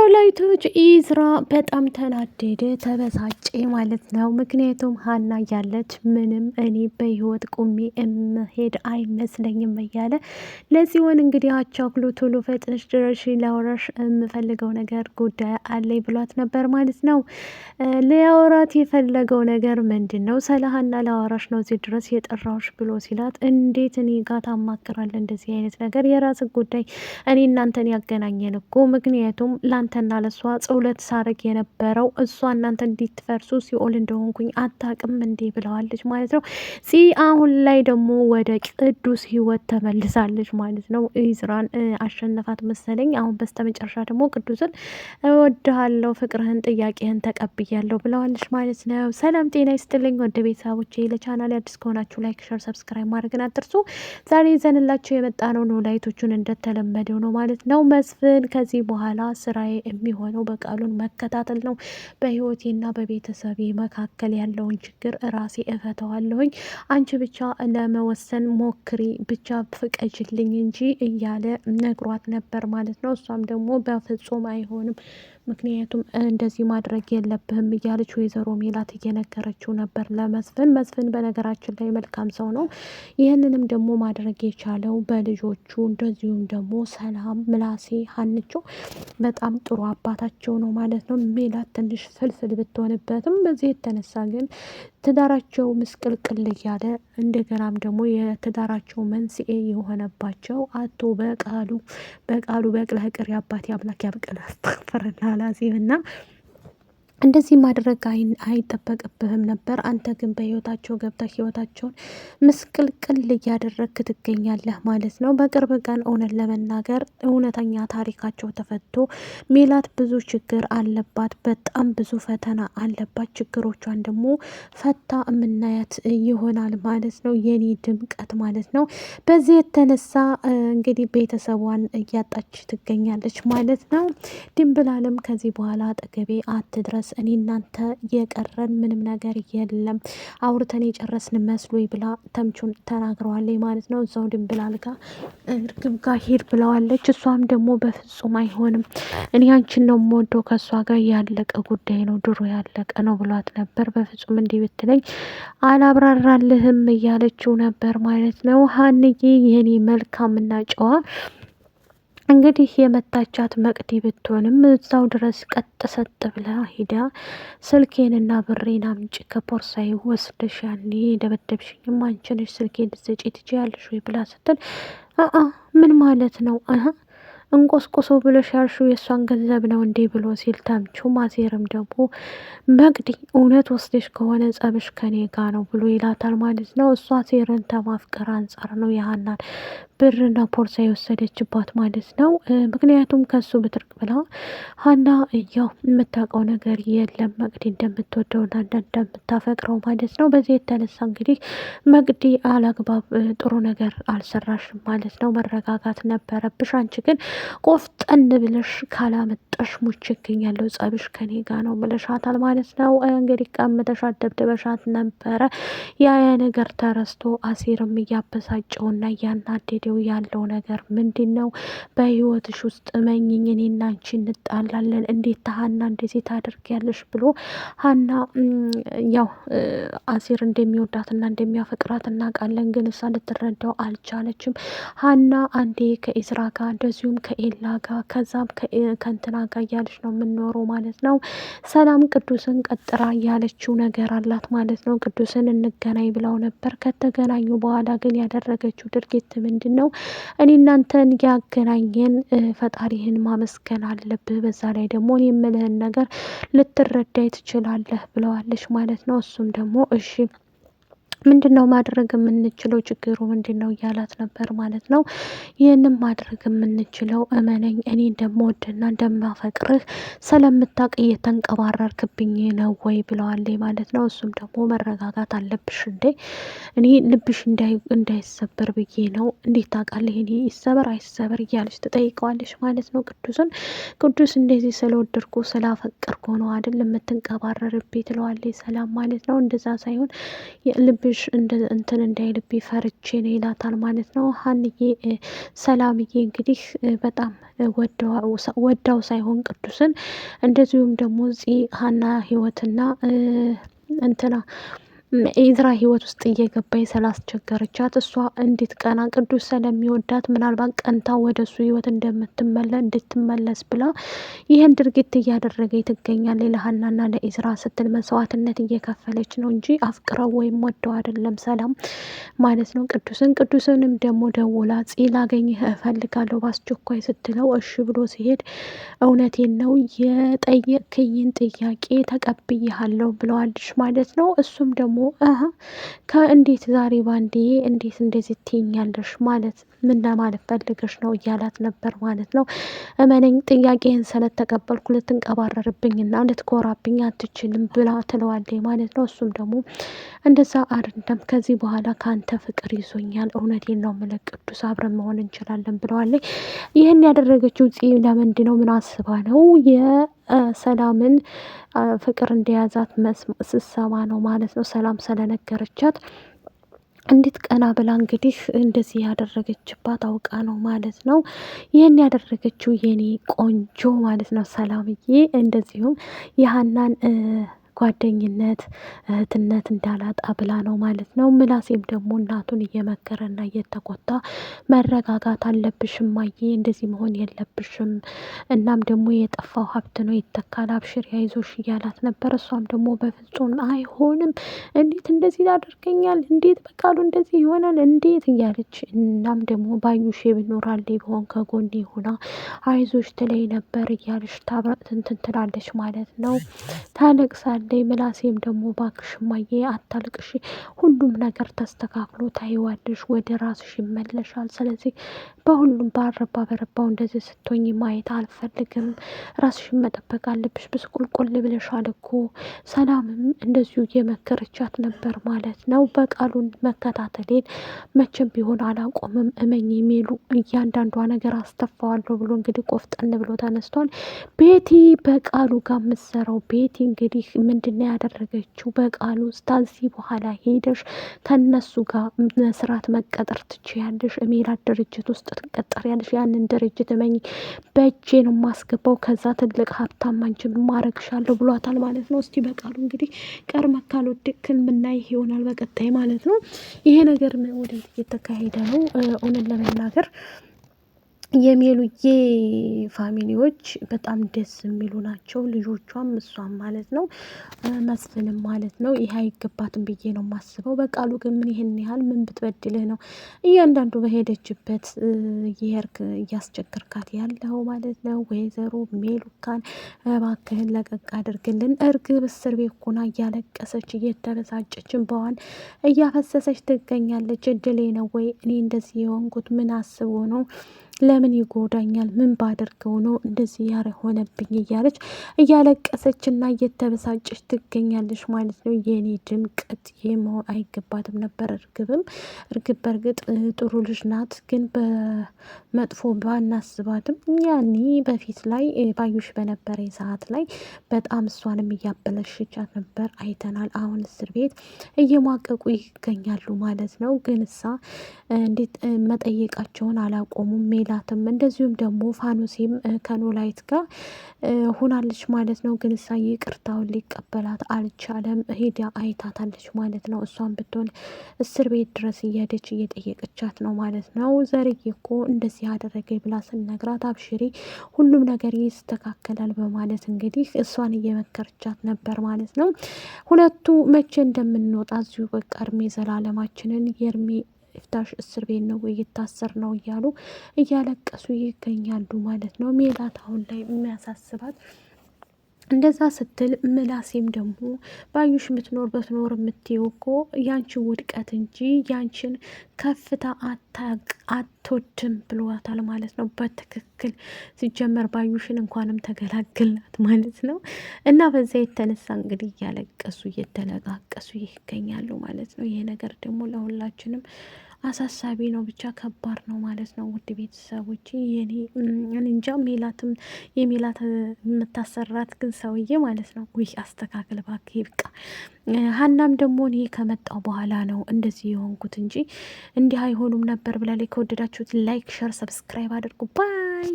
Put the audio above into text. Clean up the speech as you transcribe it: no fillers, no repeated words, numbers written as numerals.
ኖላዊቶች ኢዝራ በጣም ተናደደ፣ ተበሳጨ ማለት ነው። ምክንያቱም ሀና እያለች ምንም እኔ በህይወት ቁሜ እምሄድ አይመስለኝም እያለ ለጽዮን እንግዲህ አቻክሎ ቶሎ ፈጥነሽ ድረሽ ላወራሽ የምፈልገው ነገር ጉዳይ አለኝ ብሏት ነበር ማለት ነው። ሊያወራት የፈለገው ነገር ምንድን ነው? ስለ ሀና ላወራሽ ነው እዚህ ድረስ የጠራሁሽ ብሎ ሲላት፣ እንዴት እኔ ጋር ታማክራለህ? እንደዚህ አይነት ነገር የራስ ጉዳይ፣ እኔ እናንተን ያገናኘን እኮ ምክንያቱም ላንተና ለሷ ጸውለት ሳረግ የነበረው እሷ እናንተ እንዲትፈርሱ ሲኦል እንደሆንኩኝ አታቅም እንዴ ብለዋለች ማለት ነው። አሁን ላይ ደግሞ ወደ ቅዱስ ህይወት ተመልሳለች ማለት ነው። ኢዝራን አሸነፋት መሰለኝ። አሁን በስተመጨረሻ ደግሞ ቅዱስን እወድሃለሁ፣ ፍቅርህን፣ ጥያቄህን ተቀብያለሁ ብለዋለች ማለት ነው። ሰላም ጤና ይስጥልኝ ወደ ቤተሰቦቼ፣ ለቻናል አዲስ ከሆናችሁ ላይክ፣ ሸር፣ ሰብስክራይብ ማድረግን አትርሱ። ዛሬ ይዘንላችሁ የመጣ ነው ኖላዊቶቹን እንደተለመደው ነው ማለት ነው። መስፍን ከዚህ በኋላ ስራዬ የሚሆነው በቃሉን መከታተል ነው። በህይወቴና በቤተሰቤ መካከል ያለውን ችግር ራሴ እፈተዋለሁኝ። አንቺ ብቻ ለመወሰን ሞክሪ፣ ብቻ ፍቀጅልኝ እንጂ እያለ ነግሯት ነበር ማለት ነው። እሷም ደግሞ በፍጹም አይሆንም፣ ምክንያቱም እንደዚህ ማድረግ የለብህም እያለች ወይዘሮ ሜላት እየነገረችው ነበር ለመስፍን። መስፍን በነገራችን ላይ መልካም ሰው ነው። ይህንንም ደግሞ ማድረግ የቻለው በልጆቹ እንደዚሁም ደግሞ ሰላም፣ ምላሴ፣ ሀንቾ በጣም ጥሩ አባታቸው ነው ማለት ነው። ሜላት ትንሽ ፍልፍል ብትሆንበትም በዚህ የተነሳ ግን ትዳራቸው ምስቅልቅል እያለ እንደገናም ደግሞ የትዳራቸው መንስኤ የሆነባቸው አቶ በቃሉ በቅለህ ቅሪ አባቴ አምላክ ያብቅላል ፍርና ላዚም እና እንደዚህ ማድረግ አይጠበቅብህም ነበር። አንተ ግን በህይወታቸው ገብተህ ህይወታቸውን ምስቅልቅል እያደረግክ ትገኛለህ ማለት ነው። በቅርብ ቀን እውነት ለመናገር እውነተኛ ታሪካቸው ተፈቶ ሜላት ብዙ ችግር አለባት፣ በጣም ብዙ ፈተና አለባት። ችግሮቿን ደግሞ ፈታ የምናያት ይሆናል ማለት ነው። የኔ ድምቀት ማለት ነው። በዚህ የተነሳ እንግዲህ ቤተሰቧን እያጣች ትገኛለች ማለት ነው። ድንብላልም ከዚህ በኋላ አጠገቤ አትድረስ፣ እኔ እናንተ የቀረን ምንም ነገር የለም፣ አውርተን የጨረስን መስሎኝ ብላ ተምቹን ተናግረዋለች ማለት ነው። እዛው ድንብላል ጋር እርግብ ጋር ሄድ ብለዋለች። እሷም ደግሞ በፍጹም አይሆንም፣ እኔ አንቺን ነው የምወደው፣ ከእሷ ጋር ያለቀ ጉዳይ ነው፣ ድሮ ያለቀ ነው ብሏት ነበር። በፍጹም እንዲህ ብትለኝ አላብራራልህም እያለችው ነበር ማለት ነው። ሀንዬ የኔ መልካምና ጨዋ እንግዲህ የመታቻት መቅዲ ብትሆንም እዛው ድረስ ቀጥ ሰጥ ብላ ሂዳ ስልኬንና ብሬን አምጪ ከፖርሳዬ ወስደሽ ያኔ ደበደብሽኝም አንቺ ነሽ፣ ስልኬን ልትሰጪ ትችያለሽ ወይ ብላ ስትል ምን ማለት ነው እንቆስቆሶ ብለሽ ያልሽው የእሷን ገንዘብ ነው እንዴ ብሎ ሲል ተምቹ፣ ማሴርም ደግሞ መቅዲ እውነት ወስደሽ ከሆነ ጸብሽ ከኔ ጋ ነው ብሎ ይላታል ማለት ነው። እሷ ሴርን ተማፍቀር አንጻር ነው የሀናን ብርና ፖርሳ የወሰደችባት ማለት ነው። ምክንያቱም ከሱ ብትርቅ ብላ ሀና ያው የምታውቀው ነገር የለም መቅዲ እንደምትወደውና እንደምታፈቅረው ማለት ነው። በዚህ የተነሳ እንግዲህ መቅዲ አላግባብ ጥሩ ነገር አልሰራሽም ማለት ነው። መረጋጋት ነበረብሽ። አንቺ ግን ቆፍጠን ብለሽ ካላመጣሽ ሙች ይገኛለሁ፣ ጸብሽ ከኔ ጋ ነው ብለሻታል ማለት ነው። እንግዲህ ቀምተሻት ደብድበሻት ነበረ። ያ ነገር ተረስቶ አሴርም እያበሳጨውና እያናደደው ያለው ነገር ምንድን ነው? በህይወትሽ ውስጥ መኝኝ፣ እኔና አንቺ እንጣላለን፣ እንዴት ሀና እንደዚህ ታደርጊያለሽ ብሎ ሀና ያው አሴር እንደሚወዳትና እንደሚያፈቅራት እናውቃለን፣ ግን እሷ ልትረዳው አልቻለችም። ሀና አንዴ ከኢዝራ ጋር እንደዚሁም ከኤላ ጋር ከዛም ከእንትና ጋር እያለች ነው የምንኖረው ማለት ነው። ሰላም ቅዱስን ቀጥራ ያለችው ነገር አላት ማለት ነው። ቅዱስን እንገናኝ ብለው ነበር። ከተገናኙ በኋላ ግን ያደረገችው ድርጊት ምንድን ነው? እኔ እናንተን ያገናኘን ፈጣሪህን ማመስገን አለብህ፣ በዛ ላይ ደግሞ እኔ የምልህን ነገር ልትረዳኝ ትችላለህ ብለዋለች ማለት ነው። እሱም ደግሞ እሺ ምንድን ነው ማድረግ የምንችለው? ችግሩ ምንድን ነው እያላት ነበር ማለት ነው። ይህንም ማድረግ የምንችለው እመነኝ፣ እኔ እንደምወድና እንደማፈቅርህ ስለምታውቅ እየተንቀባረርክብኝ ነው ወይ ብለዋለች ማለት ነው። እሱም ደግሞ መረጋጋት አለብሽ እንዴ፣ እኔ ልብሽ እንዳይሰበር ብዬ ነው፣ እንዴት ታውቃለህ እኔ ይሰበር አይሰበር እያለች ትጠይቀዋለች ማለት ነው። ቅዱስ እንደዚህ ስለወደድኩ ስላፈቀርኩ ነው አይደል የምትንቀባረርብኝ ትለዋለች ሰላም ማለት ነው። እንደዛ ሳይሆን ልብ አብርሽ እንትን እንዳይልብኝ ፈርቼ ነው ይላታል ማለት ነው። ሀንዬ ሰላምዬ እንግዲህ በጣም ወዳው ሳይሆን ቅዱስን እንደዚሁም ደግሞ ሀና ህይወትና እንትና ኤዝራ ህይወት ውስጥ እየገባኝ ስላስቸገረቻት እሷ እንዴት ቀና ቅዱስ ስለሚወዳት ምናልባት ቀንታ ወደ እሱ ህይወት እንድትመለስ ብላ ይህን ድርጊት እያደረገች ትገኛለች። ለሀናና ለኤዝራ ስትል መስዋዕትነት እየከፈለች ነው እንጂ አፍቅረው ወይም ወደው አይደለም ሰላም ማለት ነው። ቅዱስንም ደግሞ ደውላ ላገኝህ እፈልጋለሁ በአስቸኳይ ስትለው እሺ ብሎ ሲሄድ እውነቴን ነው የጠየቅክኝን ጥያቄ ተቀብያለሁ ብለዋልሽ ማለት ነው። እሱም ደግሞ ከእንዴት ዛሬ ባንዴ እንዴት እንደዚህ ትይኛለሽ ማለት ምን ለማለት ፈልገሽ ነው እያላት ነበር ማለት ነው። እመነኝ ጥያቄህን ስለተቀበልኩ ልትንቀባረርብኝና ልትኮራብኝ አትችልም ብላ ትለዋለች ማለት ነው። እሱም ደግሞ እንደዛ አይደለም ከዚህ በኋላ ከአንተ ፍቅር ይዞኛል፣ እውነቴን ነው የምልህ ቅዱስ አብረን መሆን እንችላለን ብለዋለች። ይህን ያደረገችው ለምንድን ነው? ምን አስባ ነው? የሰላምን ፍቅር እንደያዛት ስሰማ ነው ማለት ነው። ሰላም ስለነገረቻት እንዴት ቀና ብላ እንግዲህ እንደዚህ ያደረገችባት አውቃ ነው ማለት ነው። ይህን ያደረገችው የኔ ቆንጆ ማለት ነው ሰላምዬ እንደዚሁም የሀናን ጓደኝነት እህትነት እንዳላጣ ብላ ነው ማለት ነው። ምላሴም ደግሞ እናቱን እየመከረና እየተቆጣ መረጋጋት አለብሽ እማዬ፣ እንደዚህ መሆን የለብሽም፣ እናም ደግሞ የጠፋው ሀብት ነው ይተካል፣ አብሽር ያይዞሽ እያላት ነበር። እሷም ደግሞ በፍጹም አይሆንም፣ እንዴት እንደዚህ ያደርገኛል፣ እንዴት በቃሉ እንደዚህ ይሆናል እንዴት እያለች እናም ደግሞ ባዩሽ ብኖራሌ ቢሆን ከጎኔ ሆና አይዞሽ ትለይ ነበር እያለች እንትን ትላለች ማለት ነው። ታለቅሳለች። ምላሴም ደግሞ እባክሽ እማዬ አታልቅሽ፣ ሁሉም ነገር ተስተካክሎ ታይዋለሽ፣ ወደ ራስሽ ይመለሻል። ስለዚህ በሁሉም ባረባ በረባው እንደዚህ ስትሆኝ ማየት አልፈልግም፣ ራስሽን መጠበቅ አለብሽ፣ ብስቁልቁል ብለሻል እኮ። ሰላምም እንደዚሁ እየመከረቻት ነበር ማለት ነው። በቃሉን መከታተሌን መቼም ቢሆን አላቆምም፣ እመኝ የሚሉ እያንዳንዷ ነገር አስተፋዋለሁ ብሎ እንግዲህ ቆፍጠን ብሎ ተነስቷል። ቤቲ በቃሉ ጋር የምትሰራው ቤቲ እንግዲህ ምንድነው ያደረገችው? በቃሉ ውስጥ ከዚህ በኋላ ሄደሽ ከነሱ ጋር መስራት መቀጠር ትችያለሽ፣ ሜላት ድርጅት ውስጥ ትቀጠሪያለሽ፣ ያንን ድርጅት እመኝ በእጄ ነው የማስገባው፣ ከዛ ትልቅ ሀብታም አንቺን ማረግሻለሁ ብሏታል ማለት ነው። እስቲ በቃሉ እንግዲህ ቀድመህ ካልወደቅን ምናይ ይሆናል በቀጣይ ማለት ነው። ይሄ ነገር ወደፊት እየተካሄደ ነው እውነት ለመናገር የሜሉዬ ፋሚሊዎች በጣም ደስ የሚሉ ናቸው። ልጆቿም እሷም ማለት ነው መስፍንም ማለት ነው። ይህ አይገባትም ብዬ ነው የማስበው። በቃሉ ግን ምን ይህን ያህል ምን ብትበድልህ ነው እያንዳንዱ በሄደችበት የሄድክ እያስቸገርካት ያለው ማለት ነው። ወይዘሮ ሜሉካን እባክህን ለቀቅ አድርግልን። እርግብ እስር ቤት ሆና እያለቀሰች እየተበሳጨች እንባዋን እያፈሰሰች ትገኛለች። እድሌ ነው ወይ እኔ እንደዚህ የሆንኩት? ምን አስቦ ነው? ለምን ይጎዳኛል? ምን ባደርገው ነው እንደዚህ ያልሆነብኝ? እያለች እያለቀሰች እና እየተበሳጨች ትገኛለች ማለት ነው። የኔ ድምቀት መሆን አይገባትም ነበር። እርግብ በእርግጥ ጥሩ ልጅ ናት፣ ግን በመጥፎ ባናስባትም ያኔ በፊት ላይ ባዩሽ በነበረ ሰዓት ላይ በጣም እሷንም እያበለሸቻት ነበር አይተናል። አሁን እስር ቤት እየሟቀቁ ይገኛሉ ማለት ነው። ግን እሳ እንዴት መጠየቃቸውን አላቆሙም። ሜላትም እንደዚሁም ደግሞ ፋኖሴም ከኖላይት ጋር ሆናለች ማለት ነው። ግን እሳ ይቅርታውን ሊቀበላት አልቻለም። ሄዳ አይታታለች ማለት ነው። እሷን ብትሆን እስር ቤት ድረስ እየሄደች እየጠየቀቻት ነው ማለት ነው። ዘርዬ እኮ እንደዚህ አደረገ ብላ ስነግራት አብሽሪ ሁሉም ነገር ይስተካከላል በማለት እንግዲህ እሷን እየመከረቻት ነበር ማለት ነው። ሁለቱ መቼ እንደምንወጣ እዚሁ በቃ እድሜ ዘላለማችንን የእድሜ ይፍታሽ እስር ቤት ነው እየታሰር ነው እያሉ እያለቀሱ ይገኛሉ ማለት ነው። ሜላት አሁን ላይ የሚያሳስባት እንደዛ ስትል ምላሴም ደግሞ ባዩሽ ብትኖር የምትይው እኮ ያንቺን ውድቀት እንጂ ያንቺን ከፍታ አትወድም ብሏታል ማለት ነው። በትክክል ሲጀመር ባዩሽን እንኳንም ተገላግላት ማለት ነው። እና በዛ የተነሳ እንግዲህ እያለቀሱ እየተለቃቀሱ ይገኛሉ ማለት ነው። ይሄ ነገር ደግሞ ለሁላችንም አሳሳቢ ነው። ብቻ ከባድ ነው ማለት ነው። ውድ ቤተሰቦች የኔ እንጃ ሜላትም የሜላት የምታሰራት ግን ሰውዬ ማለት ነው። ውይ አስተካክል እባክህ ይብቃ። ሀናም ደግሞ እኔ ከመጣው በኋላ ነው እንደዚህ የሆንኩት እንጂ እንዲህ አይሆኑም ነበር ብላለች። ከወደዳችሁት ላይክ፣ ሸር፣ ሰብስክራይብ አድርጉ ባይ